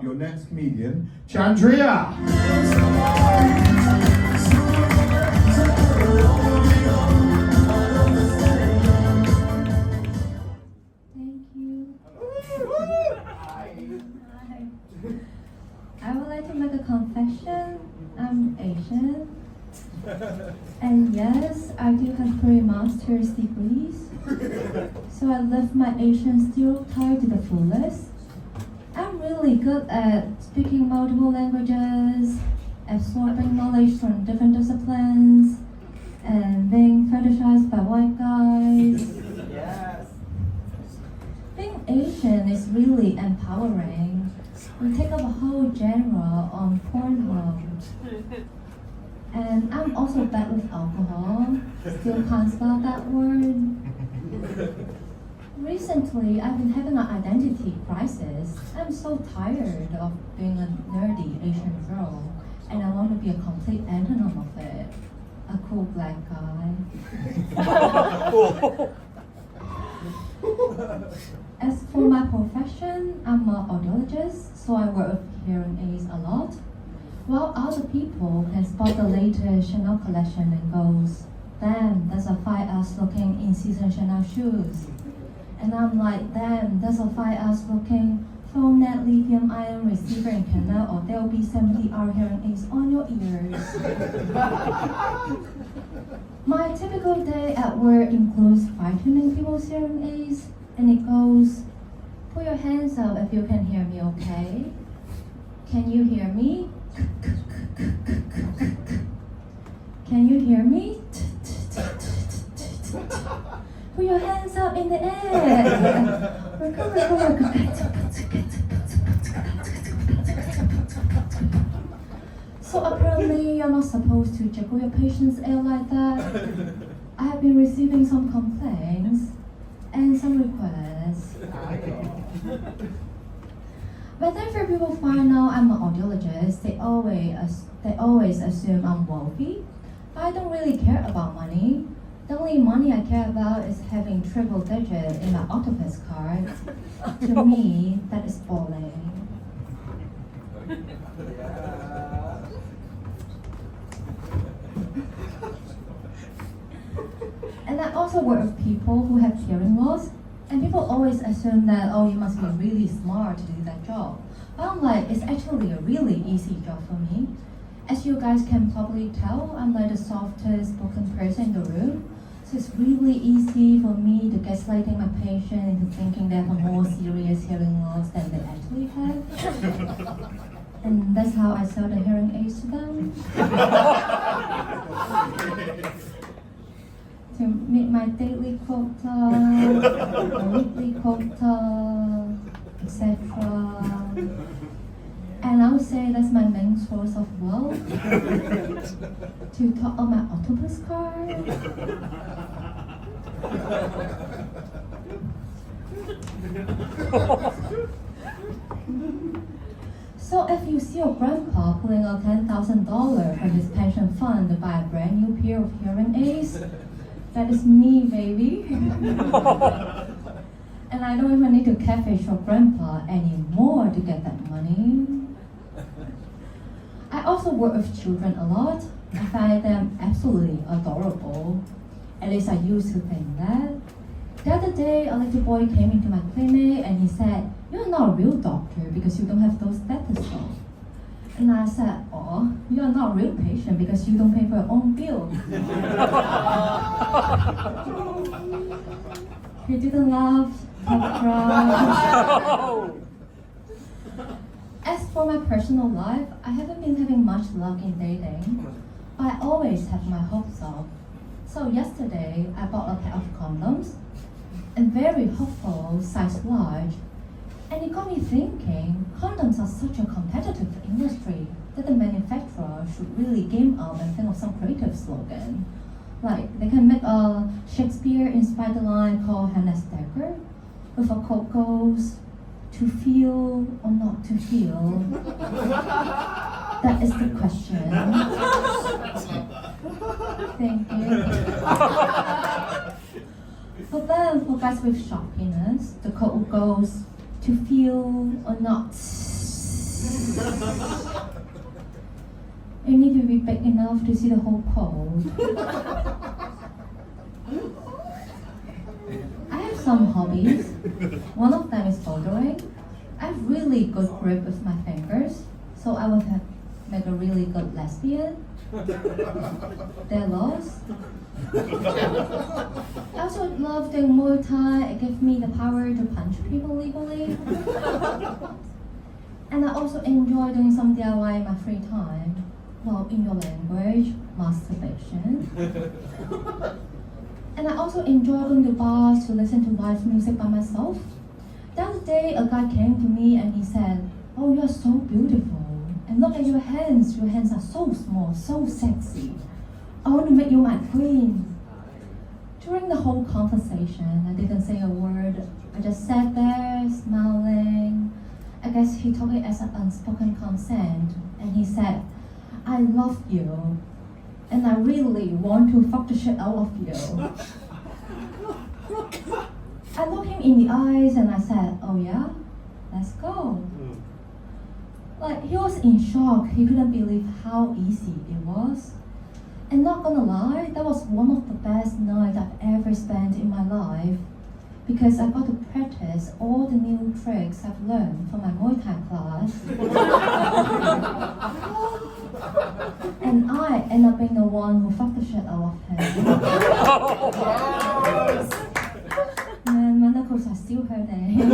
up your next comedian, Chandria. Thank you. Hi. I would like to make a confession. I'm Asian. And yes, I do have 3 master's degrees. So I live my Asian stereotype to the fullest. I'm really good at speaking multiple languages, absorbing knowledge from different disciplines, and being fetishized by white guys. Yes. Being Asian is really empowering. We take up a whole genre on Pornhub. And I'm also bad with alcohol. Still can't spell that word. Recently, I've been having an identity crisis. I'm so tired of being a nerdy Asian girl, and I want to be a complete antonym of it. A cool black guy. As for my profession, I'm an audiologist, so I work with hearing aids a lot. While other people can spot the latest Chanel collection and goes, damn, that's a fire-ass looking in-season Chanel shoes. And I'm like, damn, that's a fire-ass looking phone net lithium-ion receiver in Canada, or there'll be 70R hearing aids on your ears. My typical day at work includes fine-tuning people's hearing aids, and it goes, put your hands up if you can hear me, okay? Can you hear me? Can you hear me? Put your hands up in the air. So apparently you're not supposed to jiggle your patient's ear like that. I have been receiving some complaints and some requests. But then for people find out I'm an audiologist, they always assume I'm wealthy. But I don't really care about money. The only money I care about is having triple digit in my octopus card. To me, that is balling. And I also work with people who have hearing loss. And people always assume that, oh, you must be really smart to do that job. But I'm like, it's actually a really easy job for me. As you guys can probably tell, I'm like the softest spoken person in the room. So it's really easy for me to gaslighting my patient into thinking they have a more serious hearing loss than they actually have. And that's how I sell the hearing aids to them. To meet my daily quota, my weekly quota, etc. And I would say that's my main source of wealth. To top up my octopus card. So if you see your grandpa pulling out $10,000 from his pension fund to buy a brand new pair of hearing aids, that is me, baby. And I don't even need to catfish your grandpa anymore to get that money. I also work with children a lot. I find them absolutely adorable. At least I used to think that. The other day, a little boy came into my clinic and he said, "You're not a real doctor because you don't have those stethoscopes." And I said, "Oh, you're not a real patient because you don't pay for your own bill." He didn't laugh, he cried. As for my personal life, I haven't been having much luck in dating, but I always have my hopes up. So yesterday, I bought a pair of condoms, and very hopeful, size large. And it got me thinking, condoms are such a competitive industry that the manufacturer should really game up and think of some creative slogan. Like, they can make a Shakespeare-inspired line called Hannah Stacker, with a quote goes, "To feel or not to feel?" That is the question. Thank you. But then, for guys with sharp penis, the quote goes, "To feel or not You need to be big enough to see the whole pole. I have some hobbies. One of them is bouldering. I have really good grip with my fingers, so I would have make a really good lesbian. They're lost. I also love doing Muay Thai. It gives me the power to punch people legally. And I also enjoy doing some DIY in my free time. Well, in your language, masturbation. And I also enjoy going to bars to listen to live music by myself. The other day, a guy came to me and he said, "Oh, you're so beautiful. And look at your hands are so small, so sexy. I want to make you my queen." During the whole conversation, I didn't say a word. I just sat there, smiling. I guess he took it as an unspoken consent. And he said, "I love you. And I really want to fuck the shit out of you." I looked him in the eyes and I said, "Oh yeah? Let's go." Like, he was in shock. He couldn't believe how easy it was. And not gonna lie, that was one of the best nights I've ever spent in my life, because I got to practice all the new tricks I've learned from my Muay Thai class. And I ended up being the one who fucked the shit out of him. Man, my knuckles are still hurting.